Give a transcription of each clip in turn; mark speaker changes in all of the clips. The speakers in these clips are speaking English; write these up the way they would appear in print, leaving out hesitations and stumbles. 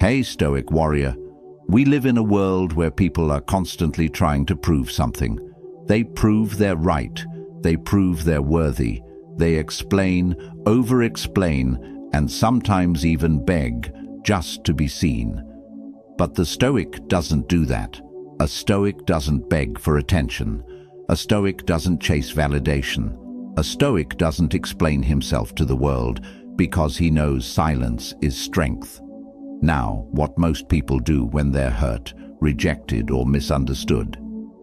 Speaker 1: Hey, Stoic warrior. We live in a world where people are constantly trying to prove something. They prove they're right. They prove they're worthy. They explain, over-explain, and sometimes even beg just to be seen. But the Stoic doesn't do that. A Stoic doesn't beg for attention. A Stoic doesn't chase validation. A Stoic doesn't explain himself to the world because he knows silence is strength. Now, what most people do when they're hurt, rejected, or misunderstood?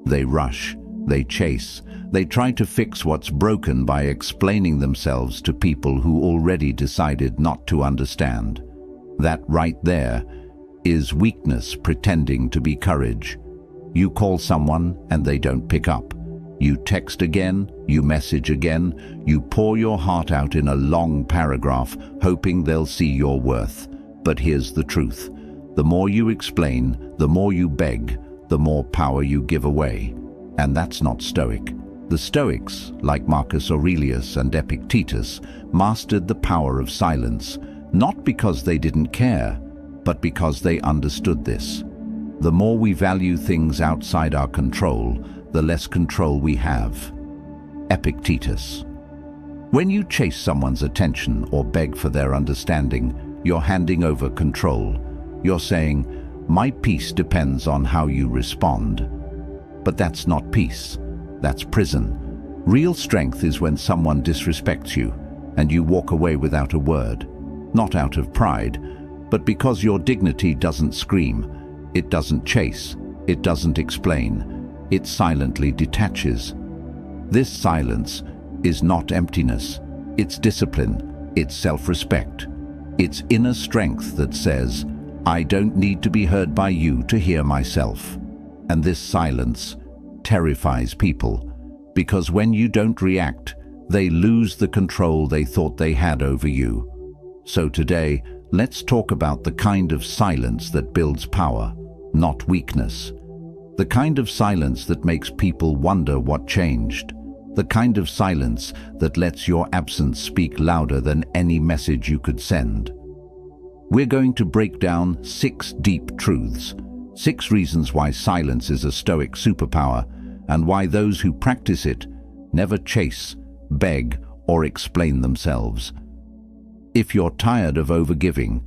Speaker 1: They rush, they chase, they try to fix what's broken by explaining themselves to people who already decided not to understand. That right there is weakness pretending to be courage. You call someone and they don't pick up. You text again, you message again, you pour your heart out in a long paragraph, hoping they'll see your worth. But here's the truth. The more you explain, the more you beg, the more power you give away. And that's not Stoic. The Stoics, like Marcus Aurelius and Epictetus, mastered the power of silence, not because they didn't care, but because they understood this. The more we value things outside our control, the less control we have. Epictetus. When you chase someone's attention or beg for their understanding, you're handing over control. You're saying, my peace depends on how you respond. But that's not peace. That's prison. Real strength is when someone disrespects you and you walk away without a word. Not out of pride, but because your dignity doesn't scream. It doesn't chase. It doesn't explain. It silently detaches. This silence is not emptiness. It's discipline. It's self-respect. It's inner strength that says, I don't need to be heard by you to hear myself. And this silence terrifies people, because when you don't react, they lose the control they thought they had over you. So today, let's talk about the kind of silence that builds power, not weakness. The kind of silence that makes people wonder what changed. The kind of silence that lets your absence speak louder than any message you could send. We're going to break down 6 deep truths, 6 reasons why silence is a Stoic superpower, and why those who practice it never chase, beg, or explain themselves. If you're tired of overgiving,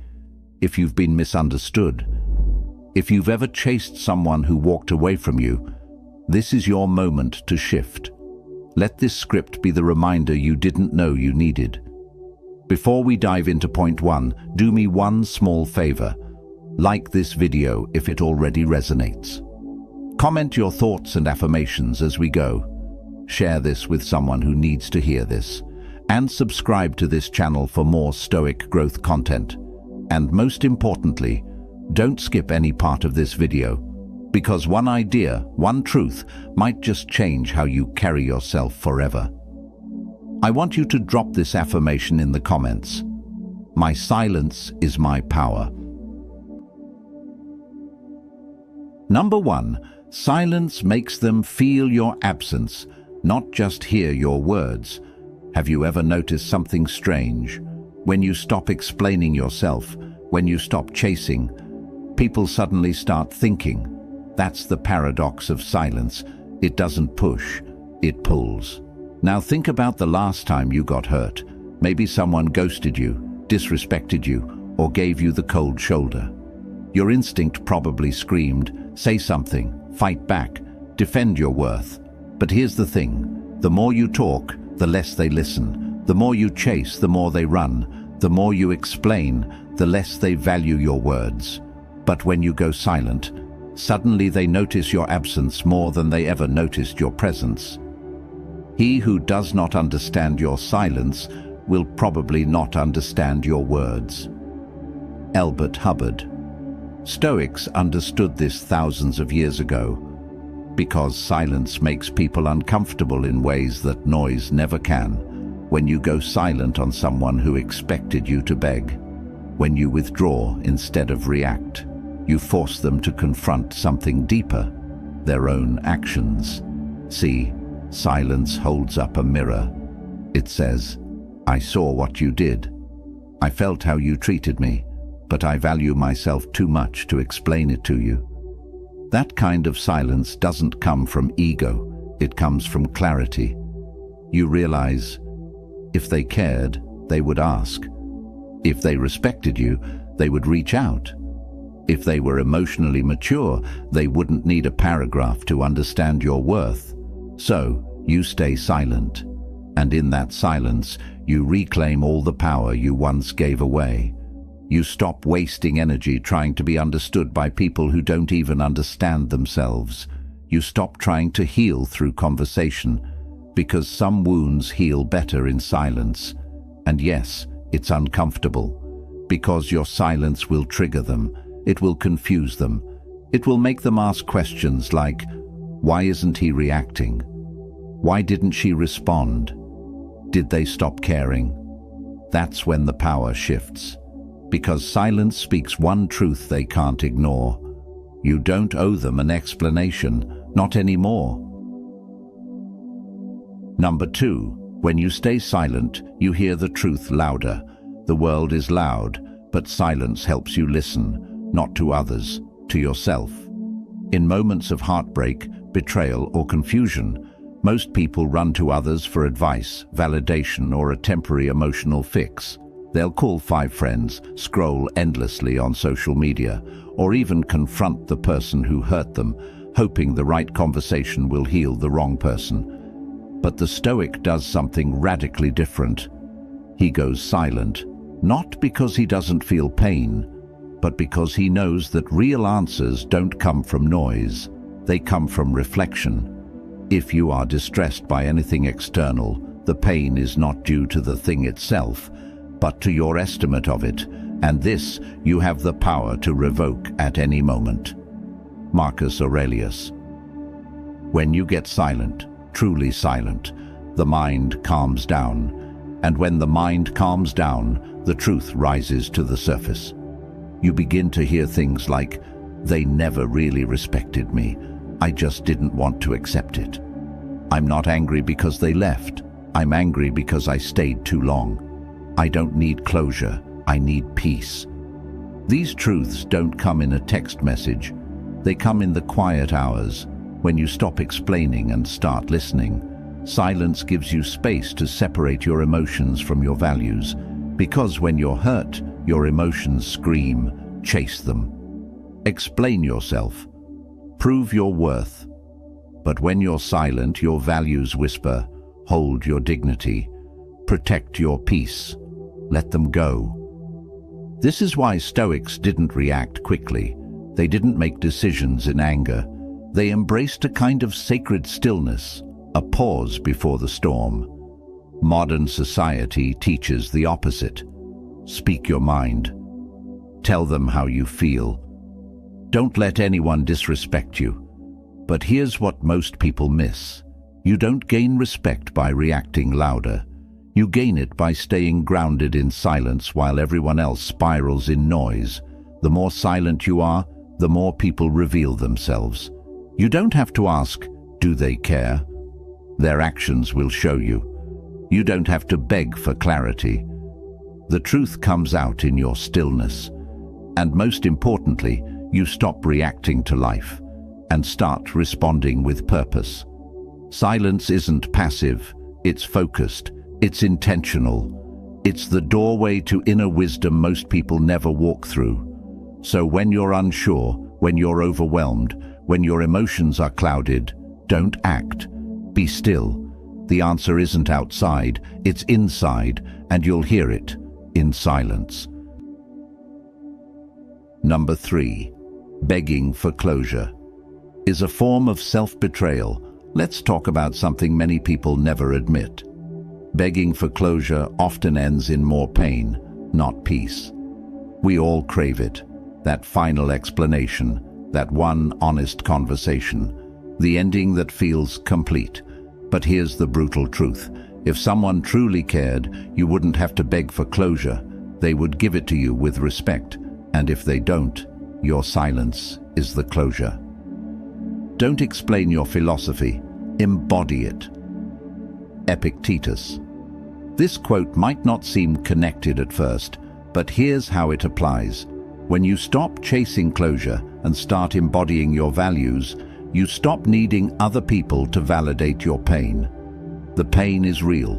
Speaker 1: if you've been misunderstood, if you've ever chased someone who walked away from you, this is your moment to shift. Let this script be the reminder you didn't know you needed. Before we dive into point 1, do me one small favor. Like this video if it already resonates. Comment your thoughts and affirmations as we go. Share this with someone who needs to hear this. And subscribe to this channel for more Stoic growth content. And most importantly, don't skip any part of this video, because one idea, one truth, might just change how you carry yourself forever. I want you to drop this affirmation in the comments. My silence is my power. Number 1, silence makes them feel your absence, not just hear your words. Have you ever noticed something strange? When you stop explaining yourself, when you stop chasing, people suddenly start thinking. That's the paradox of silence. It doesn't push, it pulls. Now think about the last time you got hurt. Maybe someone ghosted you, disrespected you, or gave you the cold shoulder. Your instinct probably screamed, say something, fight back, defend your worth. But here's the thing, the more you talk, the less they listen. The more you chase, the more they run. The more you explain, the less they value your words. But when you go silent, suddenly they notice your absence more than they ever noticed your presence. He who does not understand your silence will probably not understand your words. Albert Hubbard. Stoics understood this thousands of years ago, because silence makes people uncomfortable in ways that noise never can. When you go silent on someone who expected you to beg, when you withdraw instead of react, you force them to confront something deeper, their own actions. See, silence holds up a mirror. It says, I saw what you did. I felt how you treated me. but I value myself too much to explain it to you. That kind of silence doesn't come from ego, it comes from clarity. You realize, if they cared, they would ask. If they respected you, they would reach out. If they were emotionally mature, they wouldn't need a paragraph to understand your worth. So, you stay silent. And in that silence, you reclaim all the power you once gave away. You stop wasting energy trying to be understood by people who don't even understand themselves. You stop trying to heal through conversation, because some wounds heal better in silence. And yes, it's uncomfortable, because your silence will trigger them. It will confuse them. It will make them ask questions like, why isn't he reacting? Why didn't she respond? Did they stop caring? That's when the power shifts. Because silence speaks one truth they can't ignore. You don't owe them an explanation, not anymore. Number 2, when you stay silent, you hear the truth louder. The world is loud, but silence helps you listen, not to others, to yourself. In moments of heartbreak, betrayal, or confusion, most people run to others for advice, validation, or a temporary emotional fix. They'll call 5 friends, scroll endlessly on social media, or even confront the person who hurt them, hoping the right conversation will heal the wrong person. But the Stoic does something radically different. He goes silent, not because he doesn't feel pain, but because he knows that real answers don't come from noise, they come from reflection. If you are distressed by anything external, the pain is not due to the thing itself, but to your estimate of it, and this you have the power to revoke at any moment. Marcus Aurelius. When you get silent, truly silent, the mind calms down, and when the mind calms down, the truth rises to the surface. You begin to hear things like, they never really respected me, I just didn't want to accept it. I'm not angry because they left, I'm angry because I stayed too long. I don't need closure, I need peace. These truths don't come in a text message, they come in the quiet hours, when you stop explaining and start listening. Silence gives you space to separate your emotions from your values, because when you're hurt, your emotions scream, chase them. Explain yourself. Prove your worth. But when you're silent, your values whisper, hold your dignity. Protect your peace. Let them go. This is why Stoics didn't react quickly. They didn't make decisions in anger. They embraced a kind of sacred stillness, a pause before the storm. Modern society teaches the opposite. Speak your mind. Tell them how you feel. Don't let anyone disrespect you. But here's what most people miss. You don't gain respect by reacting louder. You gain it by staying grounded in silence while everyone else spirals in noise. The more silent you are, the more people reveal themselves. You don't have to ask, do they care? Their actions will show you. You don't have to beg for clarity. The truth comes out in your stillness. And most importantly, you stop reacting to life and start responding with purpose. Silence isn't passive, it's focused, it's intentional. It's the doorway to inner wisdom most people never walk through. So when you're unsure, when you're overwhelmed, when your emotions are clouded, don't act. Be still. The answer isn't outside, it's inside, and you'll hear it in silence. Number 3, begging for closure is a form of self-betrayal. Let's talk about something many people never admit. Begging for closure often ends in more pain, not peace. We all crave it, that final explanation, that one honest conversation, the ending that feels complete. But here's the brutal truth. If someone truly cared, you wouldn't have to beg for closure. They would give it to you with respect. And if they don't, your silence is the closure. Don't explain your philosophy, embody it. Epictetus. This quote might not seem connected at first, but here's how it applies. When you stop chasing closure and start embodying your values, you stop needing other people to validate your pain. The pain is real,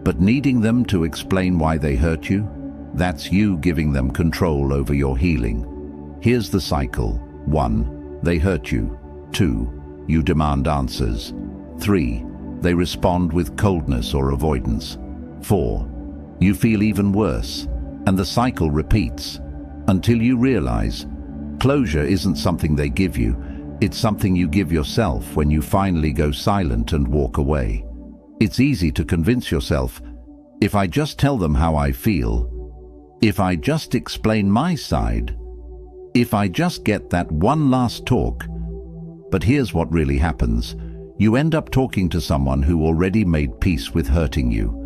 Speaker 1: but needing them to explain why they hurt you, that's you giving them control over your healing. Here's the cycle. 1. They hurt you. 2. You demand answers. 3. They respond with coldness or avoidance. 4. You feel even worse, and the cycle repeats until you realize closure isn't something they give you, it's something you give yourself when you finally go silent and walk away. It's easy to convince yourself, if I just tell them how I feel, if I just explain my side, if I just get that one last talk. But here's what really happens. You end up talking to someone who already made peace with hurting you.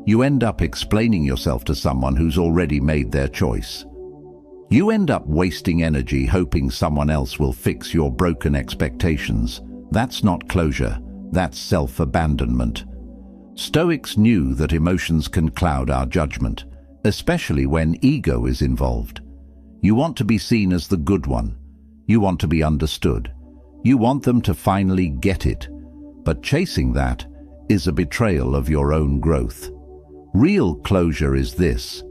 Speaker 1: You end up explaining yourself to someone who's already made their choice. You end up wasting energy hoping someone else will fix your broken expectations. That's not closure, that's self-abandonment. Stoics knew that emotions can cloud our judgment, especially when ego is involved. You want to be seen as the good one. You want to be understood. You want them to finally get it. But chasing that is a betrayal of your own growth. Real closure is this.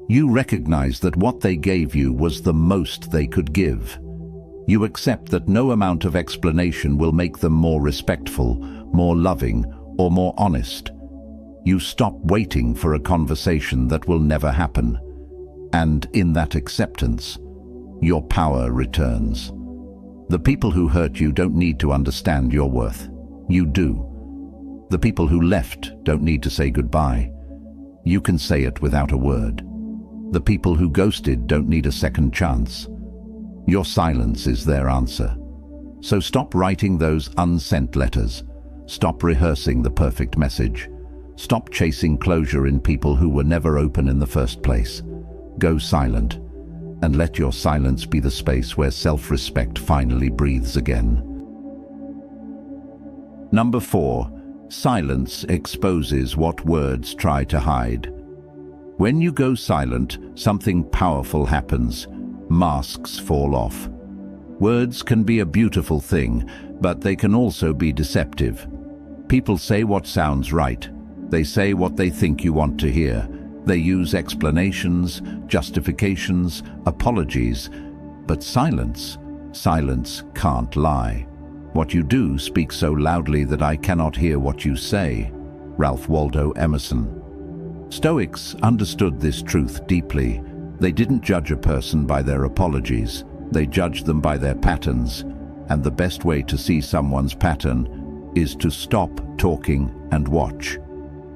Speaker 1: You recognize that what they gave you was the most they could give. You accept that no amount of explanation will make them more respectful, more loving, or more honest. You stop waiting for a conversation that will never happen. And in that acceptance, your power returns. The people who hurt you don't need to understand your worth. You do. The people who left don't need to say goodbye. You can say it without a word. The people who ghosted don't need a second chance. Your silence is their answer. So stop writing those unsent letters. Stop rehearsing the perfect message. Stop chasing closure in people who were never open in the first place. Go silent, and let your silence be the space where self-respect finally breathes again. Number 4. Silence exposes what words try to hide. When you go silent, something powerful happens. Masks fall off. Words can be a beautiful thing, but they can also be deceptive. People say what sounds right. They say what they think you want to hear. They use explanations, justifications, apologies. But silence can't lie. What you do speaks so loudly that I cannot hear what you say. Ralph Waldo Emerson. Stoics understood this truth deeply. They didn't judge a person by their apologies. They judged them by their patterns. And the best way to see someone's pattern is to stop talking and watch.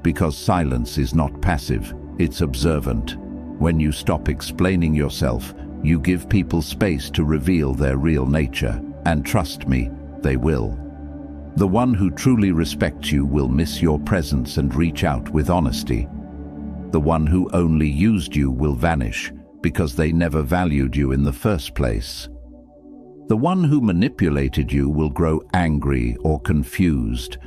Speaker 1: Because silence is not passive, it's observant. When you stop explaining yourself, you give people space to reveal their real nature. And trust me, they will. The one who truly respects you will miss your presence and reach out with honesty. The one who only used you will vanish because they never valued you in the first place. The one who manipulated you will grow angry or confused,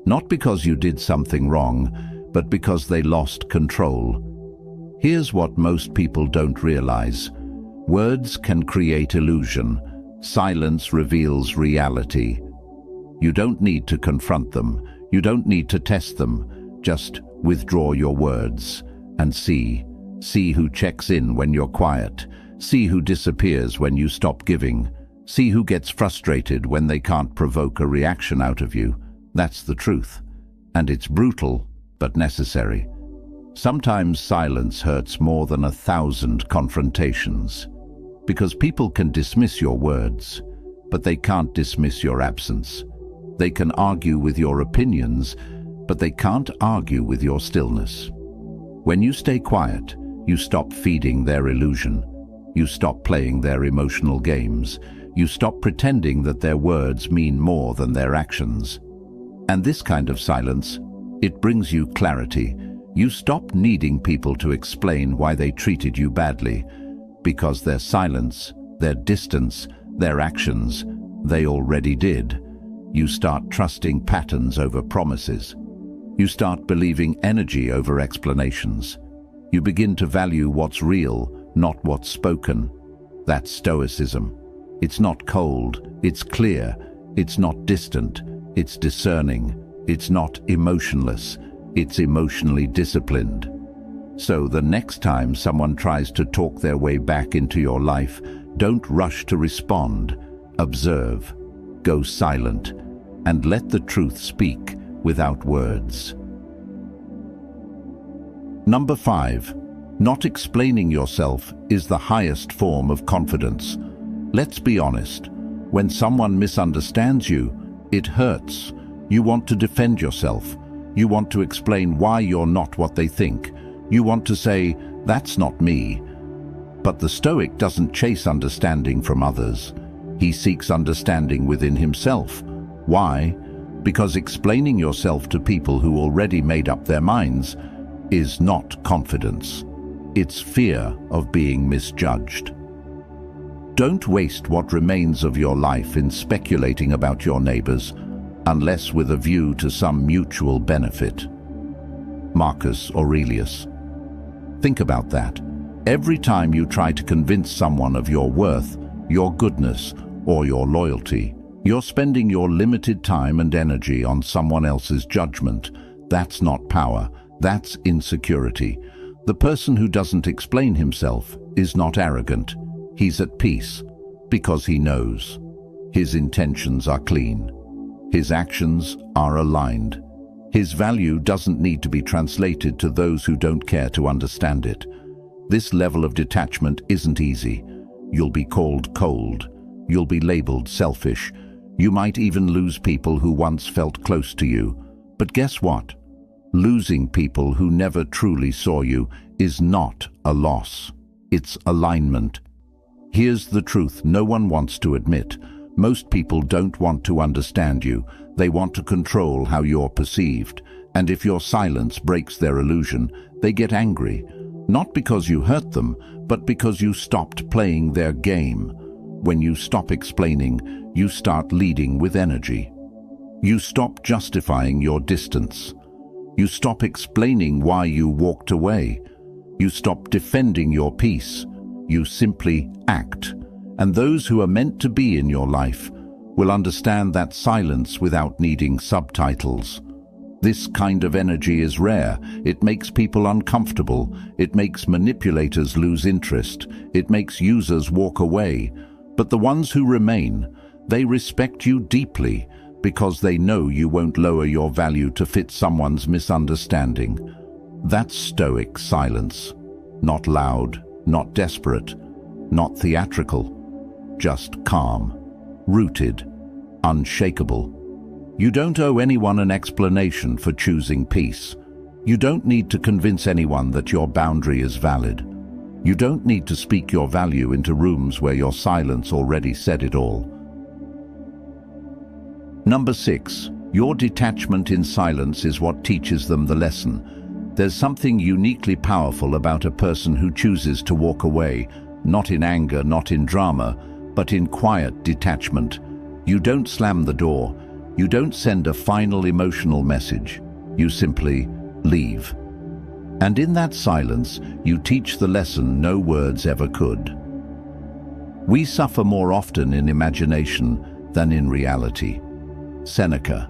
Speaker 1: not because you did something wrong, but because they lost control. Here's what most people don't realize. Words can create illusion. Silence reveals reality. You don't need to confront them. You don't need to test them. Just withdraw your words and see. See who checks in when you're quiet. See who disappears when you stop giving. See who gets frustrated when they can't provoke a reaction out of you. That's the truth. And it's brutal, but necessary. Sometimes silence hurts more than 1,000 confrontations. Because people can dismiss your words, but they can't dismiss your absence. They can argue with your opinions, but they can't argue with your stillness. When you stay quiet, you stop feeding their illusion. You stop playing their emotional games. You stop pretending that their words mean more than their actions. And this kind of silence, it brings you clarity. You stop needing people to explain why they treated you badly, because their silence, their distance, their actions, they already did. You start trusting patterns over promises. You start believing energy over explanations. You begin to value what's real, not what's spoken. That's Stoicism. It's not cold, it's clear, it's not distant, it's discerning, it's not emotionless, it's emotionally disciplined. So the next time someone tries to talk their way back into your life, don't rush to respond. Observe, go silent, and let the truth speak without words. Number 5. Not explaining yourself is the highest form of confidence. Let's be honest. When someone misunderstands you, it hurts. You want to defend yourself. You want to explain why you're not what they think. You want to say, "That's not me." But the Stoic doesn't chase understanding from others. He seeks understanding within himself. Why? Because explaining yourself to people who already made up their minds is not confidence. It's fear of being misjudged. Don't waste what remains of your life in speculating about your neighbors, unless with a view to some mutual benefit. Marcus Aurelius. Think about that. Every time you try to convince someone of your worth, your goodness, or your loyalty, you're spending your limited time and energy on someone else's judgment. That's not power, that's insecurity. The person who doesn't explain himself is not arrogant. He's at peace, because he knows. His intentions are clean. His actions are aligned. His value doesn't need to be translated to those who don't care to understand it. This level of detachment isn't easy. You'll be called cold. You'll be labeled selfish. You might even lose people who once felt close to you. But guess what? Losing people who never truly saw you is not a loss. It's alignment. Here's the truth no one wants to admit. Most people don't want to understand you. They want to control how you're perceived. And if your silence breaks their illusion, they get angry. Not because you hurt them, but because you stopped playing their game. When you stop explaining, you start leading with energy. You stop justifying your distance. You stop explaining why you walked away. You stop defending your peace. You simply act. And those who are meant to be in your life will understand that silence without needing subtitles. This kind of energy is rare. It makes people uncomfortable. It makes manipulators lose interest. It makes users walk away. But the ones who remain, they respect you deeply because they know you won't lower your value to fit someone's misunderstanding. That's Stoic silence. Not loud, not desperate, not theatrical. Just calm, rooted, unshakable. You don't owe anyone an explanation for choosing peace. You don't need to convince anyone that your boundary is valid. You don't need to speak your value into rooms where your silence already said it all. Number 6. Your detachment in silence is what teaches them the lesson. There's something uniquely powerful about a person who chooses to walk away, not in anger, not in drama, but in quiet detachment. You don't slam the door. You don't send a final emotional message. You simply leave. And in that silence, you teach the lesson no words ever could. We suffer more often in imagination than in reality. Seneca.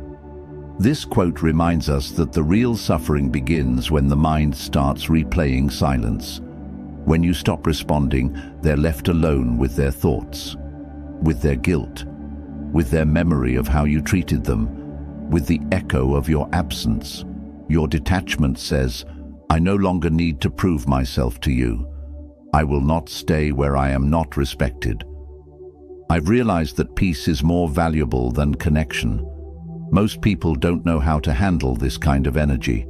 Speaker 1: This quote reminds us that the real suffering begins when the mind starts replaying silence. When you stop responding, they're left alone with their thoughts, with their guilt, with their memory of how you treated them, with the echo of your absence. Your detachment says, "I no longer need to prove myself to you. I will not stay where I am not respected." I've realized that peace is more valuable than connection. Most people don't know how to handle this kind of energy.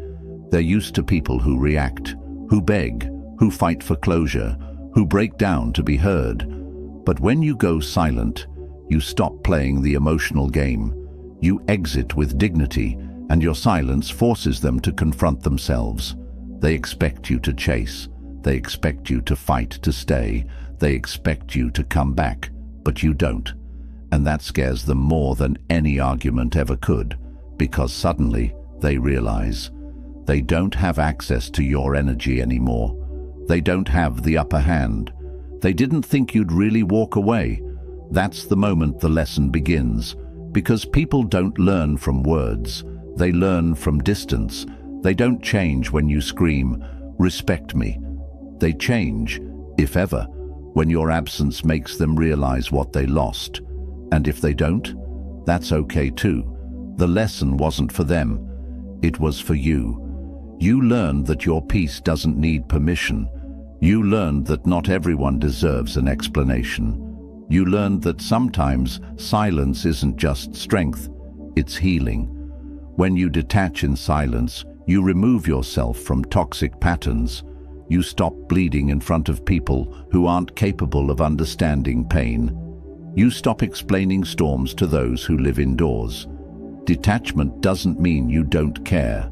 Speaker 1: They're used to people who react, who beg, who fight for closure, who break down to be heard. But when you go silent, you stop playing the emotional game. You exit with dignity, and your silence forces them to confront themselves. They expect you to chase. They expect you to fight to stay. They expect you to come back, but you don't. And that scares them more than any argument ever could, because suddenly they realize they don't have access to your energy anymore. They don't have the upper hand. They didn't think you'd really walk away. That's the moment the lesson begins. Because people don't learn from words. They learn from distance. They don't change when you scream, "Respect me." They change, if ever, when your absence makes them realize what they lost. And if they don't, that's okay too. The lesson wasn't for them. It was for you. You learned that your peace doesn't need permission. You learned that not everyone deserves an explanation. You learned that sometimes silence isn't just strength, it's healing. When you detach in silence, you remove yourself from toxic patterns. You stop bleeding in front of people who aren't capable of understanding pain. You stop explaining storms to those who live indoors. Detachment doesn't mean you don't care.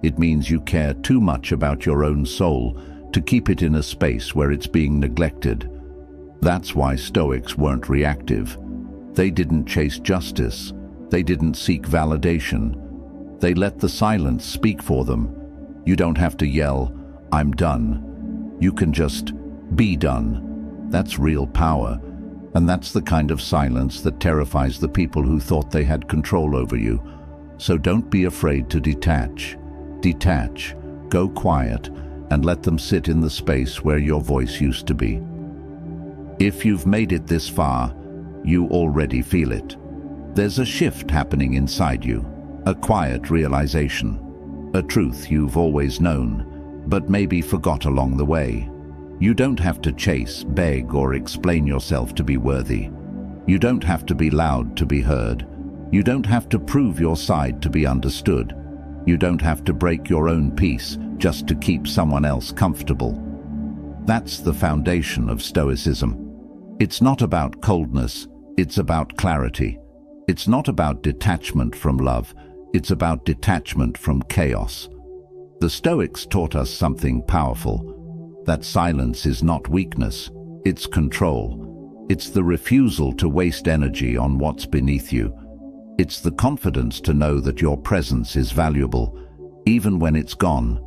Speaker 1: It means you care too much about your own soul to keep it in a space where it's being neglected. That's why Stoics weren't reactive. They didn't chase justice. They didn't seek validation. They let the silence speak for them. You don't have to yell, "I'm done." You can just be done. That's real power. And that's the kind of silence that terrifies the people who thought they had control over you. So don't be afraid to detach. Detach, go quiet, and let them sit in the space where your voice used to be. If you've made it this far, you already feel it. There's a shift happening inside you, a quiet realization, a truth you've always known, but maybe forgot along the way. You don't have to chase, beg, or explain yourself to be worthy. You don't have to be loud to be heard. You don't have to prove your side to be understood. You don't have to break your own peace just to keep someone else comfortable. That's the foundation of Stoicism. It's not about coldness, it's about clarity. It's not about detachment from love, it's about detachment from chaos. The Stoics taught us something powerful, that silence is not weakness, it's control. It's the refusal to waste energy on what's beneath you. It's the confidence to know that your presence is valuable, even when it's gone.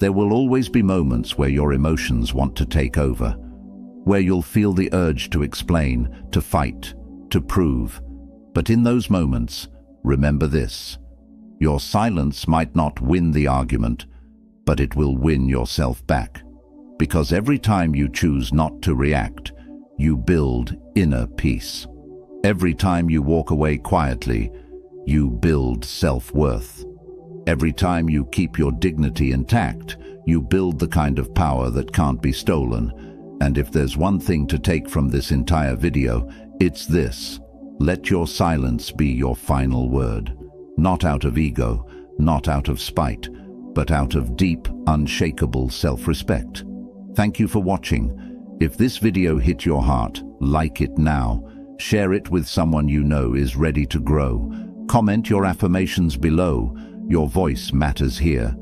Speaker 1: There will always be moments where your emotions want to take over, where you'll feel the urge to explain, to fight, to prove. But in those moments, remember this: your silence might not win the argument, but it will win yourself back. Because every time you choose not to react, you build inner peace. Every time you walk away quietly, you build self-worth. Every time you keep your dignity intact, you build the kind of power that can't be stolen. And if there's one thing to take from this entire video, it's this: let your silence be your final word. Not out of ego, not out of spite, but out of deep, unshakable self-respect. Thank you for watching. If this video hit your heart, like it now. Share it with someone you know is ready to grow. Comment your affirmations below. Your voice matters here.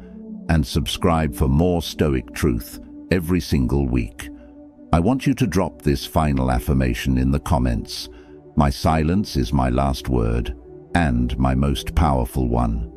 Speaker 1: And subscribe for more Stoic truth every single week. I want you to drop this final affirmation in the comments. My silence is my last word, and my most powerful one.